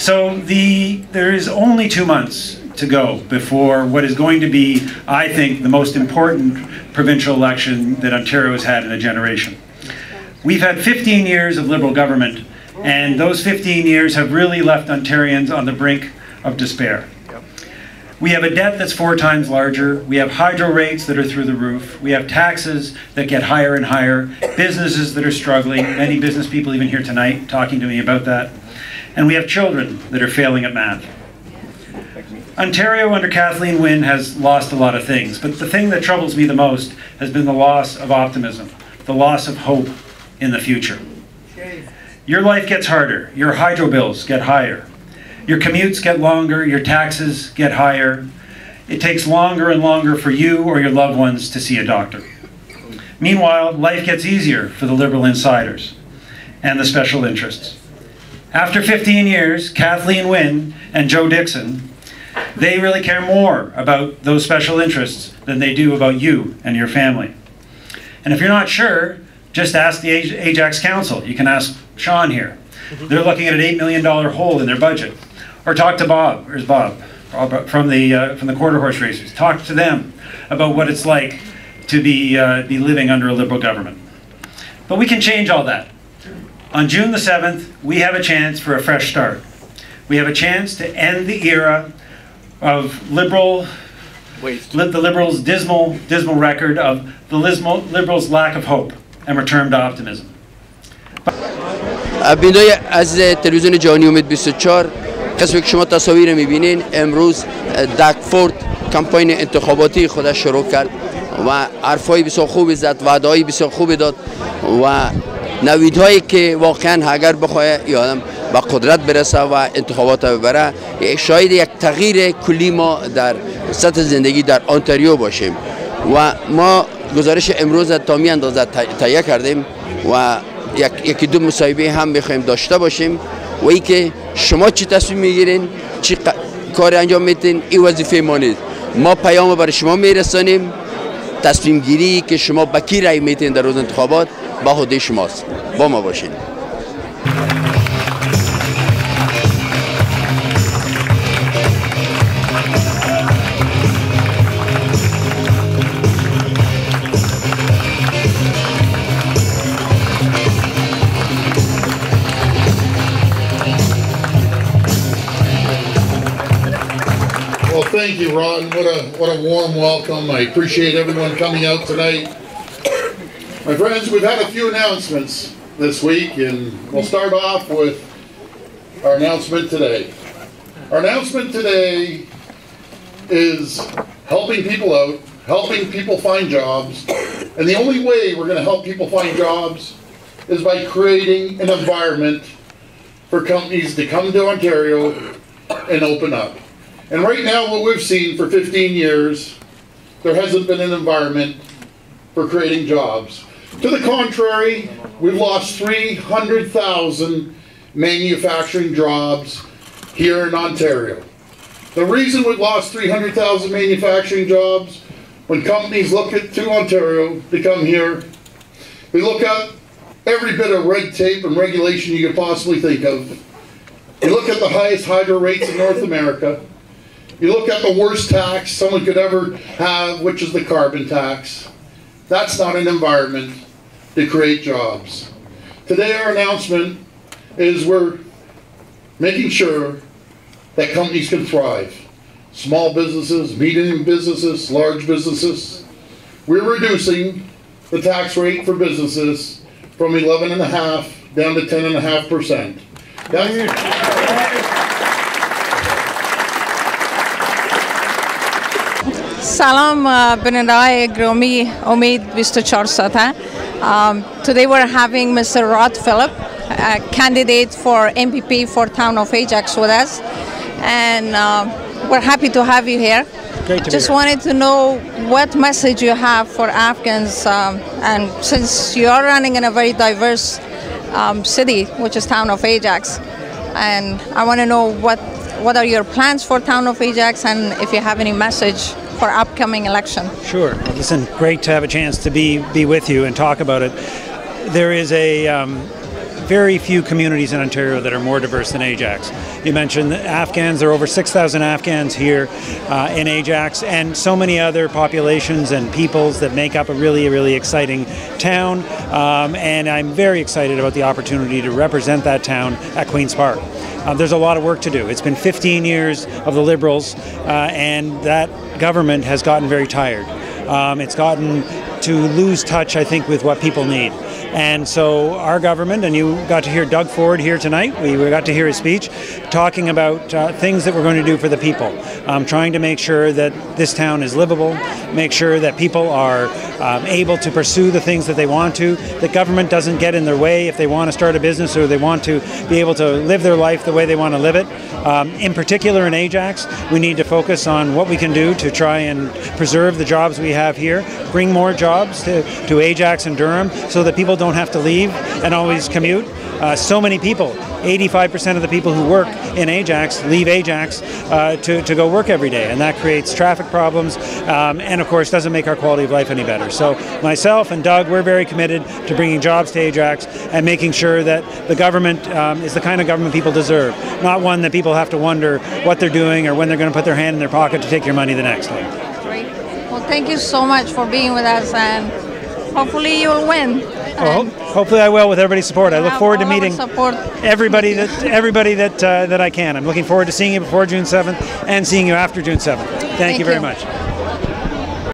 So there is only 2 months to go before what is going to be, I think, the most important provincial election that Ontario has had in a generation. We've had 15 years of Liberal government, and those 15 years have really left Ontarians on the brink of despair. We have a debt that's 4 times larger. We have hydro rates that are through the roof. We have taxes that get higher and higher. Businesses that are struggling. Many business people even here tonight talking to me about that. And we have children that are failing at math. Ontario under Kathleen Wynne has lost a lot of things, but the thing that troubles me the most has been the loss of optimism, the loss of hope in the future. Your life gets harder. Your hydro bills get higher. Your commutes get longer, your taxes get higher. It takes longer and longer for you or your loved ones to see a doctor. Meanwhile, life gets easier for the Liberal insiders and the special interests. After 15 years, Kathleen Wynne and Joe Dixon, they really care more about those special interests than they do about you and your family. And if you're not sure, just ask the Ajax Council. You can ask Sean here. They're looking at an $8 million hole in their budget. Or talk to Bob, where's Bob, from the quarter horse racers. Talk to them about what it's like to be living under a Liberal government. But we can change all that. On June the 7th, we have a chance for a fresh start. We have a chance to end the era of the Liberals' dismal record, of the Liberals' lack of hope, and return to optimism. بینای از تلویزیون جهانی امید 24 قسمی که شما تصاویر میبینین امروز فورد کمپین انتخاباتی خودش شروع کرد و حرفای بسیار خوبی زد، وعده‌های بسیار خوبی داد و نویدهایی که واقعا اگر بخواه یادم به قدرت برسه و انتخابات ببره شاید یک تغییر کلی ما در سطح زندگی در انتاریو باشیم و ما گزارش امروز تا می اندازه تهیه کردیم و یکی دو مصاحبه هم میخوایم داشته باشیم و ای که شما چی تصمیم میگیرین، چی کار انجام میدین، این وظیفه ما نیست. ما پیام برای شما میرسانیم، تصمیم گیری که شما به کی رای میدین در روز انتخابات به عهده شماست. با ما باشین. Thank you, Ron. What a warm welcome. I appreciate everyone coming out tonight. My friends, we've had a few announcements this week, and we'll start off with our announcement today. Our announcement today is helping people out, helping people find jobs, and the only way we're going to help people find jobs is by creating an environment for companies to come to Ontario and open up. And right now, what we've seen for 15 years, there hasn't been an environment for creating jobs. To the contrary, we've lost 300,000 manufacturing jobs here in Ontario. The reason we've lost 300,000 manufacturing jobs, when companies look to Ontario to come here, they look at every bit of red tape and regulation you could possibly think of. You look at the highest hydro rates in North America. You look at the worst tax someone could ever have, which is the carbon tax. That's not an environment to create jobs. Today our announcement is we're making sure that companies can thrive. Small businesses, medium businesses, large businesses. We're reducing the tax rate for businesses from 11.5% down to 10.5%. سلام برنده های گرامی امید 24 ساعته. Today we're having Mr. Rod Phillip, a candidate for MPP for Town of Ajax with us, and we're happy to have you here. Great to Just be here. wanted to know what message you have for Afghans, and since you are running in a very diverse city, which is Town of Ajax, and I want to know what are your plans for Town of Ajax, and if you have any message for upcoming election. Sure. Listen, great to have a chance to be with you and talk about it. There is very few communities in Ontario that are more diverse than Ajax. You mentioned the Afghans. There are over 6,000 Afghans here in Ajax, and so many other populations and peoples that make up a really, really exciting town. And I'm very excited about the opportunity to represent that town at Queen's Park. There's a lot of work to do. It's been 15 years of the Liberals, and that government has gotten very tired. It's gotten to lose touch, I think, with what people need. And so our government, and you got to hear Doug Ford here tonight, we got to hear his speech, talking about things that we're going to do for the people, trying to make sure that this town is livable, make sure that people are able to pursue the things that they want to, that government doesn't get in their way if they want to start a business or they want to be able to live their life the way they want to live it. In particular in Ajax, we need to focus on what we can do to try and preserve the jobs we have here, bring more jobs to Ajax and Durham so that people don't have to leave and always commute. So many people, 85% of the people who work in Ajax leave Ajax to go work every day, and that creates traffic problems and of course doesn't make our quality of life any better. So myself and Doug, we're very committed to bringing jobs to Ajax and making sure that the government is the kind of government people deserve, not one that people have to wonder what they're doing or when they're going to put their hand in their pocket to take your money the next day. Great. Well, thank you so much for being with us, and hopefully you'll win. Well, hopefully I will with everybody's support. I look forward to meeting everybody that I can. I'm looking forward to seeing you before June 7th and seeing you after June 7th. Thank you very much.